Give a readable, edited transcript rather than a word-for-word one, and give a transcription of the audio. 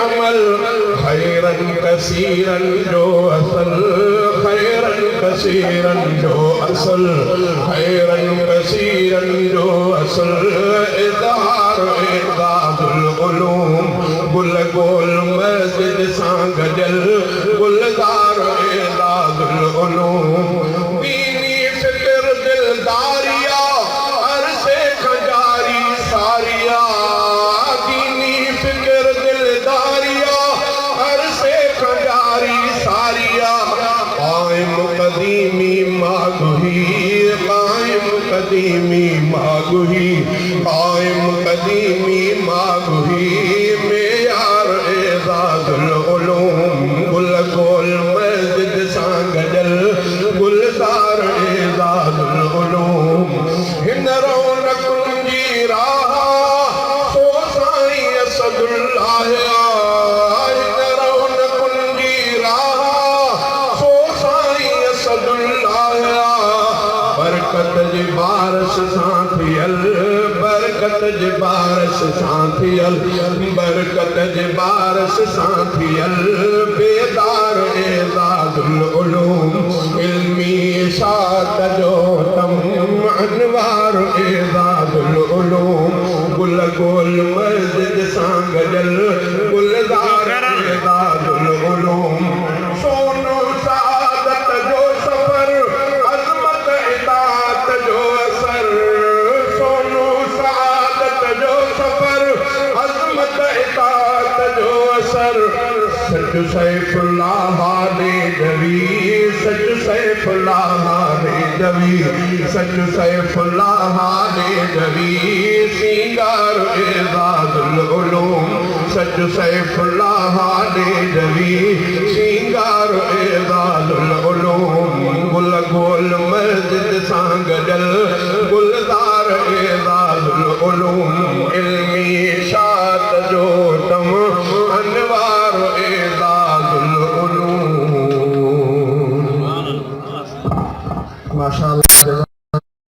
अमल खैरन कसीरन जो असल खैरन कसीरन जो असल खैरन कसीरन जो असल इज़हार इज़ादुल उलूम गुल गोल मस्जिद सां गजल गुलजार इज़ादुल उलूम दीनी फिक्र दिलदारिया अरसे खजारी सारिया दीनी फिक्र दिलदारिया अरसे खजारी सारिया कायम कदीमी मागुही कायम कदीमी मागुही कायम कदीमी मागुही मेयार एज़ादुल उलूम गुल गोल मस्जिद सां गजल गुलजार एज़ादुल उलूम हिन रौनकुनि जी राह सो साईं असदुल्लाह हिन रौनकुनि जी राह सो साईं असदुल्लाह बरकत जी बारिश सां थियल बरकत जी बारिश सां थियल बरकत जी बारिश सां थियल बेदार एज़ादुल उलूम इल्मी इशाअत जो तम अनवार एज़ादुल उलूम गुल गोल मस्जिद सां गजल गुलजार एज़ादुल उलूम सोनो सआदत जो सफर अज़मत इताअत जो असर सोनो सआदत जो सफर अज़मत इताअत जो असर सच सैफुल्लाह नेदवी सच सैफुल्लाह नेदवी सच सैफुल्लाह नेदवी सिंगार एज़ादुल उलूम सच सैफुल्लाह नेदवी सिंगार एज़ादुल उलूम गुल गोल मस्जिद सां गजल गुलजार एज़ादुल उलूम इल्मी इशाअत जो